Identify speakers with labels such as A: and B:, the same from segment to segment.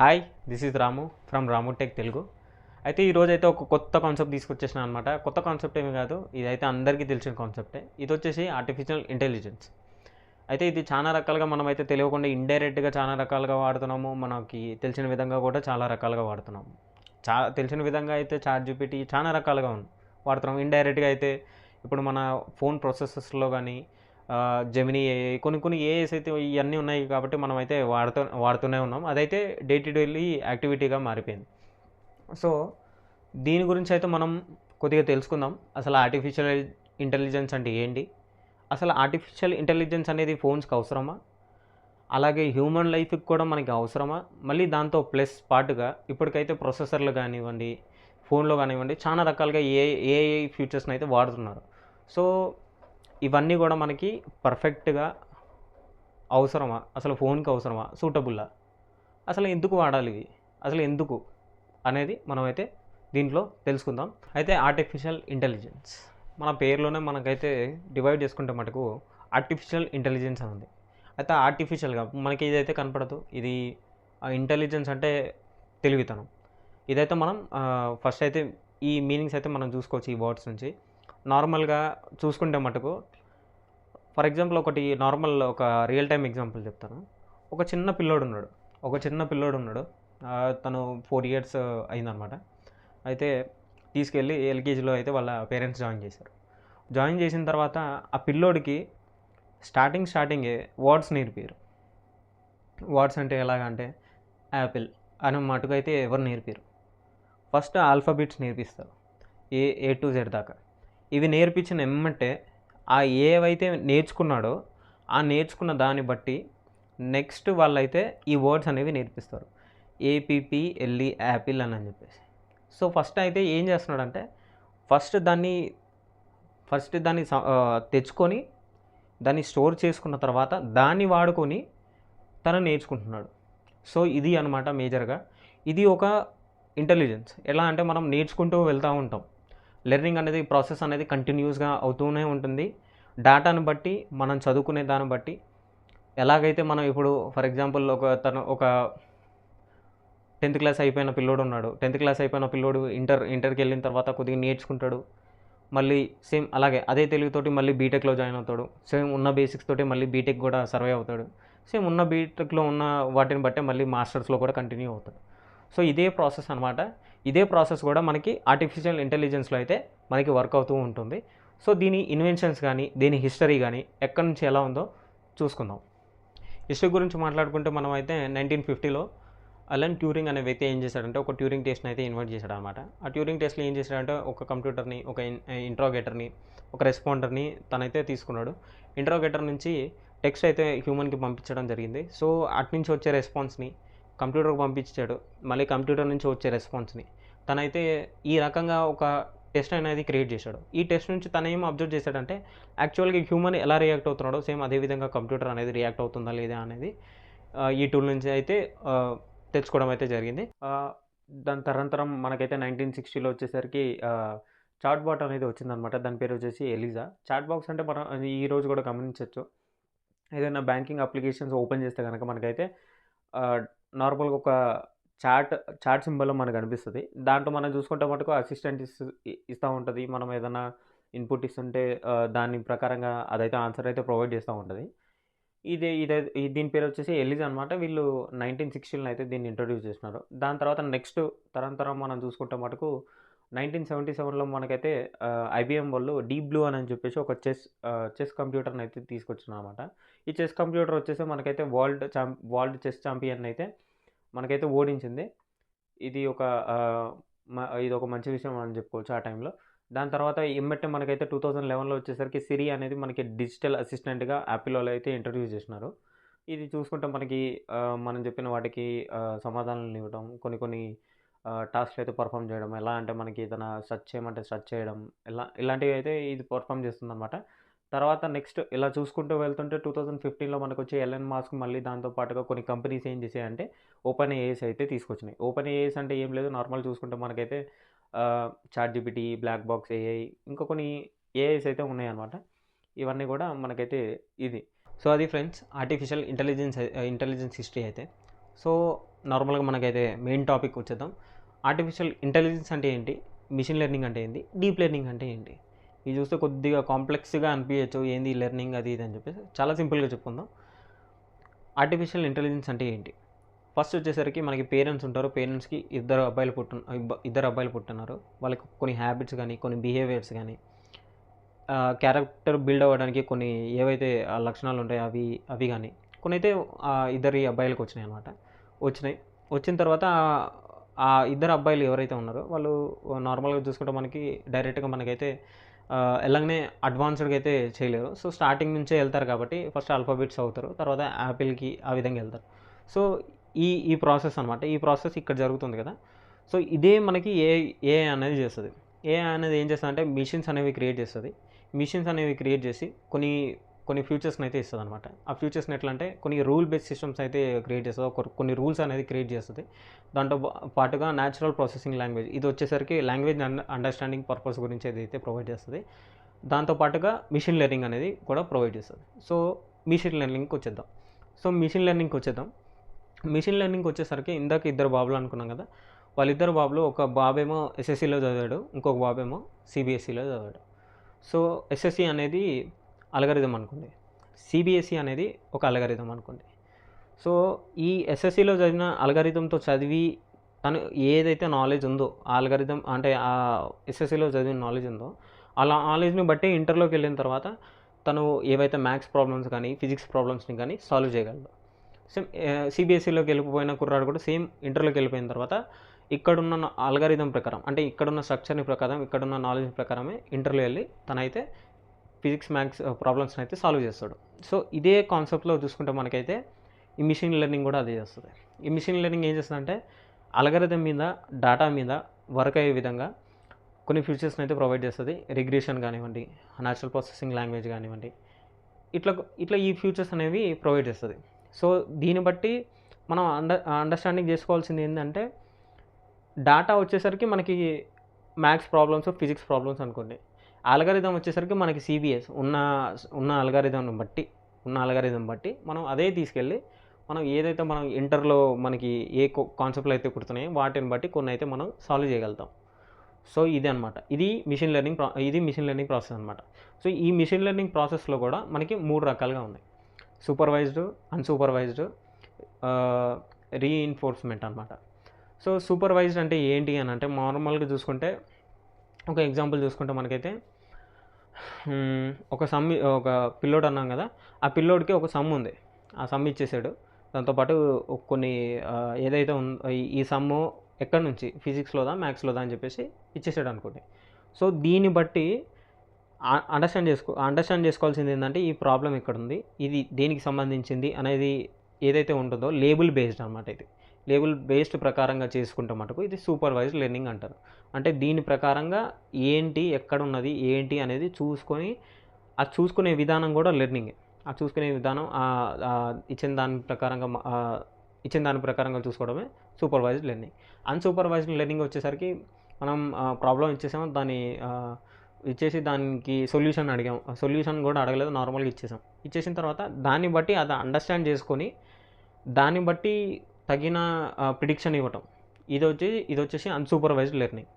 A: Hi, this is Ramu from Ramu tech Telugu. అయితే ఈరోజైతే ఒక కొత్త కాన్సెప్ట్ తీసుకొచ్చేసిన అనమాట. కొత్త కాన్సెప్ట్ ఏమి కాదు, ఇదైతే అందరికీ తెలిసిన కాన్సెప్టే. ఇది వచ్చేసి ఆర్టిఫిషియల్ ఇంటెలిజెన్స్. అయితే ఇది చాలా రకాలుగా మనమైతే తెలియకుండా ఇండైరెక్ట్గా చాలా రకాలుగా వాడుతున్నాము. మనకి తెలిసిన విధంగా కూడా చాలా రకాలుగా వాడుతున్నాము. తెలిసిన విధంగా అయితే చాట్ జీపీటీ చాలా రకాలుగా వాడుతున్నాం. ఇండైరెక్ట్గా అయితే ఇప్పుడు మన ఫోన్ ప్రాసెసర్స్లో కానీ జెమినీ ఏఐ కొన్ని ఏఐస్ అయితే ఇవన్నీ ఉన్నాయి కాబట్టి మనమైతే వాడుతూనే ఉన్నాం. అదైతే డే టు డైలీ యాక్టివిటీగా మారిపోయింది. సో దీని గురించి అయితే మనం కొద్దిగా తెలుసుకుందాం. అసలు ఆర్టిఫిషియల్ ఇంటెలిజెన్స్ అంటే ఏంటి, అసలు ఆర్టిఫిషియల్ ఇంటెలిజెన్స్ అనేది ఫోన్స్కి అవసరమా, అలాగే హ్యూమన్ లైఫ్కి కూడా మనకి అవసరమా, మళ్ళీ దాంతో ప్లస్ పార్ట్గా ఇప్పటికైతే ప్రొసెసర్లు కానివ్వండి, ఫోన్లో కానివ్వండి, చాలా రకాలుగా ఏఐ ఫీచర్స్ని అయితే వాడుతున్నారు. సో ఇవన్నీ కూడా మనకి పర్ఫెక్ట్గా అవసరమా, అసలు ఫోన్కి అవసరమా, సూటబుల్లా, అసలు ఎందుకు వాడాలి ఇవి, అసలు ఎందుకు అనేది మనమైతే దీంట్లో తెలుసుకుందాం. అయితే ఆర్టిఫిషియల్ ఇంటెలిజెన్స్ మన పేరులోనే మనకైతే డివైడ్ చేసుకుంటే మటుకు ఆర్టిఫిషియల్ ఇంటెలిజెన్స్ అని ఉంది. అయితే ఆర్టిఫిషియల్గా మనకి ఇదైతే కనపడదు. ఇది ఇంటెలిజెన్స్ అంటే తెలివితనం. ఇదైతే మనం ఫస్ట్ అయితే ఈ మీనింగ్స్ అయితే మనం చూసుకోవచ్చు ఈ వర్డ్స్ నుంచి. నార్మల్గా చూసుకుంటే మటుకు ఫర్ ఎగ్జాంపుల్ ఒక రియల్ టైమ్ ఎగ్జాంపుల్ చెప్తాను. ఒక చిన్న పిల్లోడు ఉన్నాడు. తను 4 years అయిందనమాట. అయితే తీసుకెళ్ళి ఎల్కేజీలో అయితే వాళ్ళ పేరెంట్స్ జాయిన్ చేసిన తర్వాత ఆ పిల్లోడికి స్టార్టింగే వర్డ్స్ నేర్పారు. వర్డ్స్ అంటే ఎలాగంటే యాపిల్ అనే మటుకైతే ఎవరు నేర్పారు. ఫస్ట్ ఆల్ఫాబెట్స్ నేర్పిస్తారు, ఏ టు జెడ్ దాకా. ఇవి నేర్పించిన ఎమ్మంటే ఆ ఏవైతే నేర్చుకున్నాడో ఆ నేర్చుకున్న దాన్ని బట్టి నెక్స్ట్ వాళ్ళైతే ఈ వర్డ్స్ అనేవి నేర్పిస్తారు. ఏపీపీఎల్ఈ యాపిల్ అని చెప్పేసి. సో ఫస్ట్ అయితే ఏం చేస్తున్నాడంటే ఫస్ట్ దాన్ని తెచ్చుకొని దాన్ని స్టోర్ చేసుకున్న తర్వాత దాన్ని వాడుకొని తను నేర్చుకుంటున్నాడు. సో ఇది అనమాట మేజర్గా. ఇది ఒక ఇంటెలిజెన్స్. ఎలా అంటే మనం నేర్చుకుంటూ వెళ్తూ ఉంటాం. లెర్నింగ్ అనేది ప్రాసెస్ అనేది కంటిన్యూస్గా అవుతూనే ఉంటుంది. డేటాను బట్టి మనం చదువుకునే దాన్ని బట్టి ఎలాగైతే మనం ఇప్పుడు ఫర్ ఎగ్జాంపుల్ ఒక 10th క్లాస్ అయిపోయిన పిల్లోడు ఉన్నాడు. 10th క్లాస్ అయిపోయిన పిల్లోడు ఇంటర్కి వెళ్ళిన తర్వాత కొద్దిగా నేర్చుకుంటాడు. మళ్ళీ సేమ్ అలాగే అదే తెలివితోటి మళ్ళీ బీటెక్లో జాయిన్ అవుతాడు. సేమ్ ఉన్న బేసిక్స్ తోటి మళ్ళీ బీటెక్ కూడా సర్వే అవుతాడు. సేమ్ ఉన్న బీటెక్లో ఉన్న వాటిని బట్టే మళ్ళీ మాస్టర్స్లో కూడా కంటిన్యూ అవుతాడు. సో ఇదే ప్రాసెస్ అనమాట. ఇదే ప్రాసెస్ కూడా మనకి ఆర్టిఫిషియల్ ఇంటెలిజెన్స్లో అయితే మనకి వర్క్ అవుతూ ఉంటుంది. సో దీని ఇన్వెన్షన్స్ కానీ దీని హిస్టరీ కానీ ఎక్కడి నుంచి ఎలా ఉందో చూసుకుందాం. హిస్టరీ గురించి మాట్లాడుకుంటే మనం అయితే 1950లో అలన్ ట్యూరింగ్ అనే వ్యక్తి ఏం చేశాడంటే ఒక ట్యూరింగ్ టెస్ట్ని అయితే ఇన్వైట్ చేశాడు అనమాట. ఆ ట్యూరింగ్ టెస్ట్లో ఏం చేశాడంటే ఒక కంప్యూటర్ని, ఒక ఇంట్రాగేటర్ని, ఒక రెస్పాండర్ని తనైతే తీసుకున్నాడు. ఇంట్రాగేటర్ నుంచి టెక్స్ట్ అయితే హ్యూమన్కి పంపించడం జరిగింది. సో అటు నుంచి వచ్చే రెస్పాన్స్ని కంప్యూటర్కి పంపించాడు. మళ్ళీ కంప్యూటర్ నుంచి వచ్చే రెస్పాన్స్ని తనైతే ఈ రకంగా ఒక టెస్ట్ అనేది క్రియేట్ చేశాడు. ఈ టెస్ట్ నుంచి తను ఏం అబ్జర్వ్ చేశాడంటే యాక్చువల్గా హ్యూమన్ ఎలా రియాక్ట్ అవుతున్నాడో సేమ్ అదేవిధంగా కంప్యూటర్ అనేది రియాక్ట్ అవుతుందా లేదా అనేది ఈ టూల్ నుంచి అయితే తెచ్చుకోవడం అయితే జరిగింది. దాని తరంతరం మనకైతే 1960లో వచ్చేసరికి చాట్ బాట్ అనేది వచ్చిందనమాట. దాని పేరు వచ్చేసి ఎలిజా. చాట్ బాక్స్ అంటే మనం ఈరోజు కూడా గమనించవచ్చు. ఏదైనా బ్యాంకింగ్ అప్లికేషన్స్ ఓపెన్ చేస్తే కనుక మనకైతే నార్మల్గా ఒక చాట్ సింబల్ మనకు అనిపిస్తుంది. దాంట్లో మనం చూసుకుంటే మటుకు అసిస్టెంట్ ఇస్తూ ఉంటుంది. మనం ఏదైనా ఇన్పుట్ ఇస్తుంటే దాని ప్రకారంగా అదైతే ఆన్సర్ అయితే ప్రొవైడ్ చేస్తూ ఉంటుంది. దీని పేరు వచ్చేసి ఎలిజా అనమాట. వీళ్ళు 1960లో అయితే దీన్ని ఇంట్రొడ్యూస్ చేసినారు. దాని తర్వాత నెక్స్ట్ తరం మనం చూసుకుంటే మటుకు 1977లో మనకైతే ఐబిఎం వాళ్ళు డీప్ బ్లూ అని చెప్పేసి ఒక చెస్ కంప్యూటర్ని అయితే తీసుకొచ్చినారు అనమాట. ఈ చెస్ కంప్యూటర్ వచ్చేసి మనకైతే వరల్డ్ చెస్ ఛాంపియన్ అయితే మనకైతే ఓడించింది. ఇది ఒక మంచి విషయం అని చెప్పుకోవచ్చు ఆ టైంలో. దాని తర్వాత ఎమ్మటే మనకైతే 2011లో వచ్చేసరికి సిరి అనేది మనకి డిజిటల్ అసిస్టెంట్గా యాపిల్ వాళ్ళు అయితే ఇంట్రడ్యూస్ చేసినారు. ఇది చూసుకుంటే మనకి మనం చెప్పిన వాటికి సమాధానాలు ఇవ్వడం, కొన్ని టాస్క్లు అయితే పర్ఫామ్ చేయడం. ఎలా అంటే మనకి ఏదైనా సెర్చ్ చేయమంటే సెర్చ్ చేయడం, ఇలాంటివి అయితే ఇది పర్ఫామ్ చేస్తుందన్నమాట. తర్వాత నెక్స్ట్ ఇలా చూసుకుంటూ వెళ్తుంటే 2015లో మనకు వచ్చే ఎలన్ మాస్క్ మళ్ళీ దాంతో పాటుగా కొన్ని కంపెనీస్ ఏం చేసాయంటే ఓపెన్ ఏఐస్ అయితే తీసుకొచ్చినాయి. ఓపెన్ ఏఐస్ అంటే ఏం లేదు, నార్మల్ చూసుకుంటే మనకైతే chat GPT, black box AI, ఇంకా కొన్ని ఏఐస్ అయితే ఉన్నాయన్నమాట. ఇవన్నీ కూడా మనకైతే ఇది. సో అది ఫ్రెండ్స్ ఆర్టిఫిషియల్ ఇంటెలిజెన్స్ హిస్టరీ అయితే. సో నార్మల్గా మనకైతే మెయిన్ టాపిక్ వచ్చేద్దాం. ఆర్టిఫిషియల్ ఇంటెలిజెన్స్ అంటే ఏంటి, మిషన్ లెర్నింగ్ అంటే ఏంటి, డీప్ లెర్నింగ్ అంటే ఏంటి. ఇది చూస్తే కొద్దిగా కాంప్లెక్స్గా అనిపించచ్చు, ఏంది లెర్నింగ్ అది ఇది అని చెప్పేసి. చాలా సింపుల్గా చెప్పుకుందాం. ఆర్టిఫిషియల్ ఇంటెలిజెన్స్ అంటే ఏంటి. ఫస్ట్ వచ్చేసరికి మనకి పేరెంట్స్ ఉంటారు. పేరెంట్స్కి ఇద్దరు అబ్బాయిలు పుట్టున్నారు. వాళ్ళకి కొన్ని హ్యాబిట్స్ కానీ, కొన్ని బిహేవియర్స్ కానీ, క్యారెక్టర్ బిల్డ్ అవ్వడానికి కొన్ని ఏవైతే లక్షణాలు ఉంటాయో అవి కానీ కొన్ని అయితే ఇద్దరి అబ్బాయిలకు వచ్చినాయి అనమాట. వచ్చిన తర్వాత ఆ ఇద్దరు అబ్బాయిలు ఎవరైతే ఉన్నారో వాళ్ళు నార్మల్గా చూసుకుంటే మనకి డైరెక్ట్గా మనకైతే ఎలాగనే అడ్వాన్స్డ్గా అయితే చేయలేరు. సో స్టార్టింగ్ నుంచే వెళ్తారు కాబట్టి ఫస్ట్ ఆల్ఫాబెట్స్ అవుతారు, తర్వాత యాపిల్కి ఆ విధంగా వెళ్తారు. సో ఈ ప్రాసెస్ అనమాట. ఈ ప్రాసెస్ ఇక్కడ జరుగుతుంది కదా. సో ఇదే మనకి ఏఐ అనేది చేస్తుంది. ఏఐ అనేది ఏం చేస్తుంది అంటే మిషన్స్ అనేవి క్రియేట్ చేస్తుంది. మిషన్స్ అనేవి క్రియేట్ చేసి కొన్ని ఫ్యూచర్స్ని అయితే ఇస్తుంది అనమాట. ఆ ఫ్యూచర్స్ని ఎట్లా అంటే కొన్ని రూల్ బేస్డ్ సిస్టమ్స్ అయితే క్రియేట్ చేస్తుంది, కొన్ని రూల్స్ అనేది క్రియేట్ చేస్తుంది. దాంతో పాటుగా న్యాచురల్ ప్రాసెసింగ్ లాంగ్వేజ్, ఇది వచ్చేసరికి లాంగ్వేజ్ అండర్స్టాండింగ్ పర్పస్ గురించి ఏదైతే ప్రొవైడ్ చేస్తుంది. దాంతోపాటుగా మిషన్ లెర్నింగ్ అనేది కూడా ప్రొవైడ్ చేస్తుంది. సో మిషన్ లెర్నింగ్కి వచ్చేద్దాం. మిషన్ లెర్నింగ్కి వచ్చేసరికి ఇందాక ఇద్దరు బాబులు అనుకున్నాం కదా. వాళ్ళిద్దరు బాబులు, ఒక బాబేమో ఎస్ఎస్సిలో చదివాడు, ఇంకొక బాబేమో సిబిఎస్ఈలో చదివాడు. సో ఎస్ఎస్సి అనేది అల్గారిథం అనుకోండి, సిబిఎస్ఈ అనేది ఒక అల్గారిథం అనుకోండి. సో ఈ ఎస్ఎస్సిలో చదివిన అల్గారిథంతో చదివి తను ఏదైతే నాలెడ్జ్ ఉందో ఆ అల్గారిథం అంటే ఆ ఎస్ఎస్సిలో చదివిన నాలెడ్జ్ ఉందో అలా నాలెడ్జ్ని బట్టి ఇంటర్లోకి వెళ్ళిన తర్వాత తను ఏవైతే మ్యాథ్స్ ప్రాబ్లమ్స్ కానీ ఫిజిక్స్ ప్రాబ్లమ్స్ని కానీ సాల్వ్ చేయగలడు. సేమ్ సిబిఎస్ఈలోకి వెళ్ళిపోయిన కుర్రాడు కూడా సేమ్ ఇంటర్లోకి వెళ్ళిపోయిన తర్వాత ఇక్కడున్న అల్గారిథం ప్రకారం అంటే ఇక్కడున్న స్ట్రక్చర్ని ప్రకారం ఇక్కడున్న నాలెడ్జ్ ప్రకారమే ఇంటర్లో వెళ్ళి తనైతే ఫిజిక్స్ మ్యాథ్స్ ప్రాబ్లమ్స్ని అయితే సాల్వ్ చేస్తాడు. సో ఇదే కాన్సెప్ట్లో చూసుకుంటే మనకైతే ఈ మిషన్ లెర్నింగ్ కూడా అదే చేస్తుంది. ఈ మిషన్ లెర్నింగ్ ఏం చేస్తుందంటే అల్గారిథం మీద డేటా మీద వర్క్ అయ్యే విధంగా కొన్ని ఫీచర్స్ని అయితే ప్రొవైడ్ చేస్తుంది. రిగ్రెషన్ కానివ్వండి, న్యాచురల్ ప్రాసెసింగ్ లాంగ్వేజ్ కానివ్వండి, ఇట్లా ఈ ఫీచర్స్ అనేవి ప్రొవైడ్ చేస్తుంది. సో దీన్ని బట్టి మనం అండర్స్టాండింగ్ చేసుకోవాల్సింది ఏంటంటే డేటా వచ్చేసరికి మనకి మ్యాథ్స్ ప్రాబ్లమ్స్ ఫిజిక్స్ ప్రాబ్లమ్స్ అనుకోండి, అల్గారిథం వచ్చేసరికి మనకి సిబిఎస్ ఉన్న అల్గారిథం బట్టి మనం అదే తీసుకెళ్ళి మనం ఏదైతే మనం ఇంటర్లో మనకి ఏ కాన్సెప్ట్లు అయితే కుడుతున్నాయో వాటిని బట్టి కొన్ని అయితే మనం సాల్వ్ చేయగలుగుతాం. సో ఇది అనమాట, ఇది మిషన్ లెర్నింగ్ ప్రాసెస్ అనమాట. సో ఈ మిషన్ లెర్నింగ్ ప్రాసెస్లో కూడా మనకి 3 రకాలుగా ఉన్నాయి: సూపర్వైజ్డ్, అన్సూపర్వైజ్డ్, రీఇన్ఫోర్స్మెంట్ అనమాట. సో సూపర్వైజ్డ్ అంటే ఏంటి అని అంటే నార్మల్గా చూసుకుంటే ఒక ఎగ్జాంపుల్ చూసుకుంటే మనకైతే ఒక పిల్లోడు అన్నాం కదా, ఆ పిల్లోడికి ఒక సమ్ ఉంది, ఆ సమ్ ఇచ్చేసాడు. దాంతోపాటు కొన్ని ఏదైతే ఈ సమ్ము ఎక్కడి నుంచి ఫిజిక్స్లోదా మ్యాథ్స్లోదా అని చెప్పేసి ఇచ్చేసాడు అనుకోండి. సో దీన్ని బట్టి అండర్స్టాండ్ చేసుకోవాల్సింది ఏంటంటే ఈ ప్రాబ్లం ఎక్కడ ఉంది, ఇది దేనికి సంబంధించింది అనేది ఏదైతే ఉంటుందో లేబుల్ బేస్డ్ అనమాట. ఇది లేబుల్ బేస్డ్ ప్రకారంగా చేసుకుంటే మటుకు ఇది సూపర్వైజ్డ్ లెర్నింగ్ అంటారు. అంటే దీని ప్రకారంగా ఏంటి ఎక్కడున్నది ఏంటి అనేది చూసుకునే విధానం కూడా లెర్నింగే. ఆ చూసుకునే విధానం ఇచ్చిన దాని ప్రకారంగా చూసుకోవడమే సూపర్వైజ్డ్ లెర్నింగ్. అన్సూపర్వైజ్డ్ లెర్నింగ్ వచ్చేసరికి మనం ప్రాబ్లం ఇచ్చేసాము, ఇచ్చేసి దానికి సొల్యూషన్ కూడా అడగలేదు, నార్మల్గా ఇచ్చేసిన తర్వాత దాన్ని బట్టి అది అండర్స్టాండ్ చేసుకొని దాన్ని బట్టి తగిన ప్రిడిక్షన్ ఇవ్వటం, ఇది వచ్చేసి అన్సూపర్వైజ్డ్ లెర్నింగ్.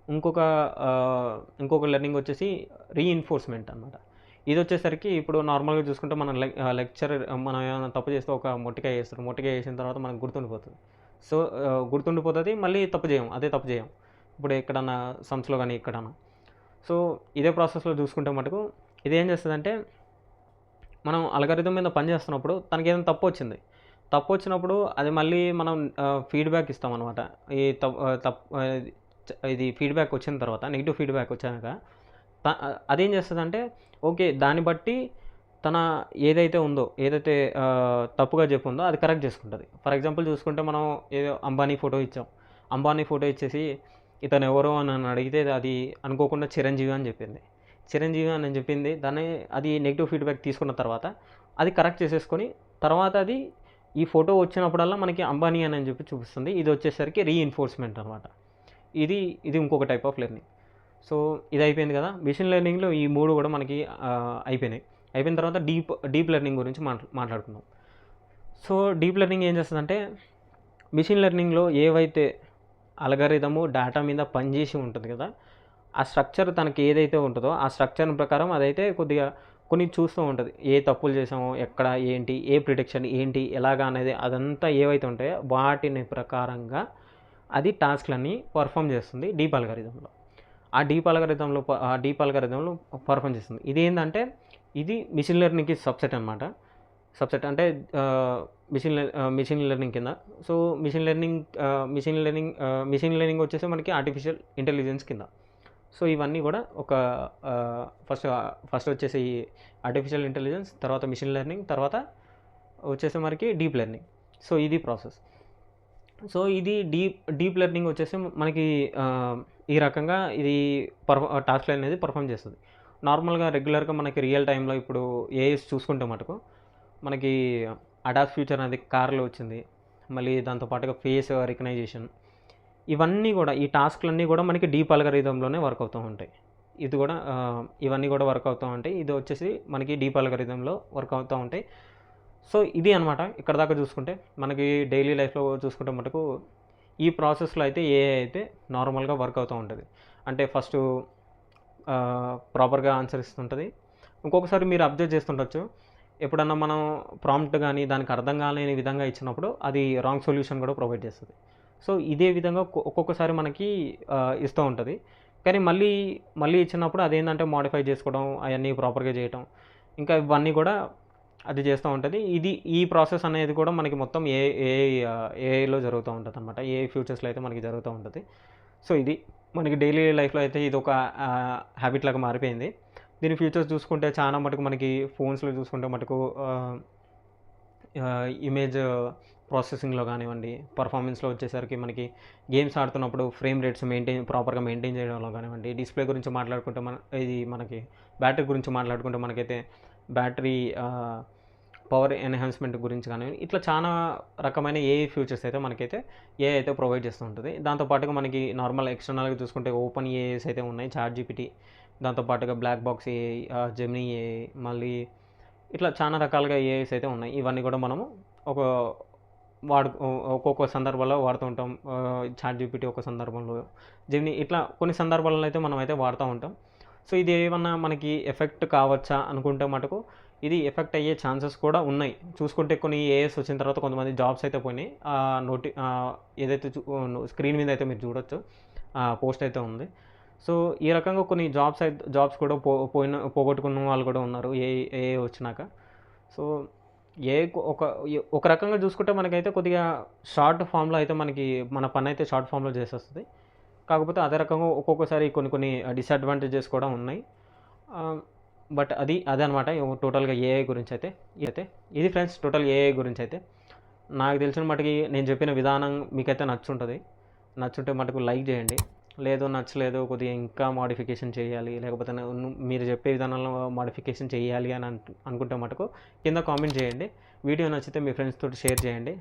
A: ఇంకొక లెర్నింగ్ వచ్చేసి రీఇన్ఫోర్స్మెంట్ అనమాట. ఇది వచ్చేసరికి ఇప్పుడు నార్మల్గా చూసుకుంటే మనం మనం ఏమైనా తప్పు చేస్తే ఒక మొట్టికాయ వేసిన తర్వాత మనకు గుర్తుండిపోతుంది. సో గుర్తుండిపోతుంది, మళ్ళీ అదే తప్పు చేయం ఇప్పుడు ఎక్కడన్నా సమ్స్లో కానీ ఎక్కడన్నా. సో ఇదే ప్రాసెస్లో చూసుకుంటే మటుకు ఇది ఏం చేస్తుందంటే మనం అల్గారిథం మీద పని చేస్తున్నప్పుడు తనకి ఏదైనా తప్పు వచ్చినప్పుడు అది మళ్ళీ మనం ఫీడ్బ్యాక్ ఇస్తాం అనమాట. ఇది ఫీడ్బ్యాక్ వచ్చిన తర్వాత నెగిటివ్ ఫీడ్బ్యాక్ వచ్చాక అదేం చేస్తుందంటే ఓకే దాన్ని బట్టి తన ఏదైతే తప్పుగా చెప్పుందో అది కరెక్ట్ చేసుకుంటుంది. ఫర్ ఎగ్జాంపుల్ చూసుకుంటే మనం ఏదో అంబానీ ఫోటో ఇచ్చేసి ఇతను ఎవరో అని అడిగితే అది అనుకోకుండా చిరంజీవి అని చెప్పింది. దాన్ని అది నెగిటివ్ ఫీడ్బ్యాక్ తీసుకున్న తర్వాత అది కరెక్ట్ చేసేసుకొని తర్వాత అది ఈ ఫోటో వచ్చినప్పుడల్లా మనకి అంబానీ అని చెప్పి చూపిస్తుంది. ఇది వచ్చేసరికి రీఇన్ఫోర్స్మెంట్ అనమాట. ఇది ఇంకొక టైప్ ఆఫ్ లెర్నింగ్. సో ఇది అయిపోయింది కదా. మిషన్ లెర్నింగ్లో ఈ 3 కూడా మనకి అయిపోయిన తర్వాత డీప్ లెర్నింగ్ గురించి మాట్లాడుకుందాం. సో డీప్ లెర్నింగ్ ఏం చేస్తుందంటే మిషన్ లెర్నింగ్లో ఏవైతే అల్గారిథము డేటా మీద పనిచేసి ఉంటుంది కదా, ఆ స్ట్రక్చర్ తనకి ఏదైతే ఉంటుందో ఆ స్ట్రక్చర్ ప్రకారం అదైతే కొద్దిగా కొన్ని చూస్తూ ఉంటుంది. ఏ తప్పులు చేసామో, ఎక్కడ ఏంటి, ఏ ప్రిడిక్షన్ ఏంటి, ఎలాగా అనేది అదంతా ఏవైతే ఉంటాయో వాటిని ప్రకారంగా అది టాస్క్లన్నీ పర్ఫామ్ చేస్తుంది డీప్ అల్గారిథంలో. ఆ డీప్ అల్గారిథంలో పర్ఫామ్ చేస్తుంది. ఇది ఇది మిషన్ లెర్నింగ్కి సబ్సెట్ అనమాట. సబ్సెట్ అంటే మిషన్ లెర్నింగ్ కింద. సో మిషన్ లెర్నింగ్ వచ్చేసి మనకి ఆర్టిఫిషియల్ ఇంటెలిజెన్స్ కింద. సో ఇవన్నీ కూడా ఒక ఫస్ట్ వచ్చేసి ఆర్టిఫిషియల్ ఇంటెలిజెన్స్, తర్వాత మిషన్ లెర్నింగ్, తర్వాత వచ్చేసి మనకి డీప్ లెర్నింగ్. సో ఇది ప్రాసెస్. సో ఇది డీప్ లెర్నింగ్ వచ్చేసి మనకి ఈ రకంగా ఇది టాస్క్లు అనేది పర్ఫామ్ చేస్తుంది. నార్మల్గా రెగ్యులర్గా మనకి రియల్ టైంలో ఇప్పుడు ఏఐస్ చూసుకుంటే మటుకు మనకి అడాప్ట్ ఫ్యూచర్ అనేది కార్లో వచ్చింది. మళ్ళీ దాంతోపాటుగా ఫేస్ రికగ్నైజేషన్, ఇవన్నీ కూడా ఈ టాస్క్లన్నీ కూడా మనకి డీప్ అల్గారిథంలోనే వర్క్ అవుతూ ఉంటాయి. ఇది కూడా ఇవన్నీ కూడా వర్క్ అవుతూ ఉంటాయి. ఇది వచ్చేసి మనకి డీప్ అల్గారిథంలో వర్క్ అవుతూ ఉంటాయి. సో ఇది అనమాట. ఇక్కడ దాకా చూసుకుంటే మనకి డైలీ లైఫ్లో చూసుకుంటే మటుకు ఈ ప్రాసెస్లో అయితే ఏఐ అయితే నార్మల్గా వర్క్ అవుతూ ఉంటుంది. అంటే ఫస్ట్ ప్రాపర్గా ఆన్సర్ ఇస్తుంటుంది. ఇంకొకసారి మీరు అబ్జర్వ్ చేస్తుండొచ్చు, ఎప్పుడన్నా మనం ప్రాంప్ట్ కానీ దానికి అర్థం కాలేని విధంగా ఇచ్చినప్పుడు అది రాంగ్ సొల్యూషన్ కూడా ప్రొవైడ్ చేస్తుంది. సో ఇదే విధంగా ఒక్కొక్కసారి మనకి ఇస్తూ ఉంటుంది. కానీ మళ్ళీ ఇచ్చినప్పుడు అదేంటంటే మోడిఫై చేసుకోవడం, అవన్నీ ప్రాపర్గా చేయటం, ఇంకా ఇవన్నీ కూడా అది చేస్తూ ఉంటుంది. ఈ ప్రాసెస్ అనేది కూడా మనకి మొత్తం ఏఐలో జరుగుతూ ఉంటుంది అనమాట. ఏఐ ఫ్యూచర్స్లో అయితే మనకి జరుగుతూ ఉంటుంది. సో ఇది మనకి డైలీ లైఫ్లో అయితే ఇది ఒక హ్యాబిట్ లాగా మారిపోయింది. దీని ఫ్యూచర్స్ చూసుకుంటే చాలా మటుకు మనకి ఫోన్స్లో చూసుకుంటే మటుకు ఇమేజ్ ప్రాసెసింగ్లో కానివ్వండి, పర్ఫార్మెన్స్లో వచ్చేసరికి మనకి గేమ్స్ ఆడుతున్నప్పుడు ఫ్రేమ్ రేట్స్ ప్రాపర్గా మెయింటైన్ చేయడంలో కానివ్వండి, డిస్ప్లే గురించి మాట్లాడుకుంటే ఇది మనకి బ్యాటరీ గురించి మాట్లాడుకుంటే మనకైతే బ్యాటరీ పవర్ ఎన్హాన్స్మెంట్ గురించి కానివ్వండి, ఇట్లా చాలా రకమైన ఏఐ ఫ్యూచర్స్ అయితే మనకైతే ఏఐ అయితే ప్రొవైడ్ చేస్తూ ఉంటుంది. దాంతోపాటుగా మనకి నార్మల్ ఎక్స్టర్నల్గా చూసుకుంటే ఓపెన్ ఏఐస్ అయితే ఉన్నాయి, చాట్ జీపీటీ, దాంతోపాటుగా black box AI, Gemini AI, మళ్ళీ ఇట్లా చాలా రకాలుగా ఏఐస్ అయితే ఉన్నాయి. ఇవన్నీ కూడా మనము ఒక్కొక్క సందర్భంలో వాడుతూ ఉంటాం. చాట్ జీపీటీ ఒక సందర్భంలో, జెమినీ, ఇట్లా కొన్ని సందర్భాలలో అయితే మనం అయితే వాడుతూ ఉంటాం. సో ఇది ఏమన్నా మనకి ఎఫెక్ట్ కావచ్చా అనుకుంటే మటుకు ఇది ఎఫెక్ట్ అయ్యే ఛాన్సెస్ కూడా ఉన్నాయి. చూసుకుంటే కొన్ని ఏఐస్ వచ్చిన తర్వాత కొంతమంది జాబ్స్ అయితే పోయినాయి. ఏదైతే స్క్రీన్ మీద అయితే మీరు చూడొచ్చు, పోస్ట్ అయితే ఉంది. సో ఈ రకంగా కొన్ని జాబ్స్ కూడా పోగొట్టుకున్న వాళ్ళు కూడా ఉన్నారు ఏఐ వచ్చినాక. సో ఏఐ ఒక రకంగా చూసుకుంటే మనకైతే కొద్దిగా షార్ట్ ఫామ్లో అయితే మన పని అయితే షార్ట్ ఫామ్లో చేసేస్తుంది. కాకపోతే అదే రకంగా ఒక్కొక్కసారి కొన్ని డిసడ్వాంటేజెస్ కూడా ఉన్నాయి. బట్ అదనమాట టోటల్గా ఏఐ గురించి అయితే. ఇది ఫ్రెండ్స్ టోటల్ ఏఐ గురించి అయితే. నాకు తెలిసిన మటుకి నేను చెప్పిన విధానం మీకైతే నచ్చుంటే మటుకు లైక్ చేయండి. నచ్చలేదు కొద్దిగా ఇంకా మోడిఫికేషన్ చేయాలి, లేకపోతే మీరు చెప్పే విధానంలో మోడిఫికేషన్ చేయాలి అని అనుకుంటే మటుకు కింద కామెంట్ చేయండి. వీడియో నచ్చితే మీ ఫ్రెండ్స్ తోటి షేర్ చేయండి.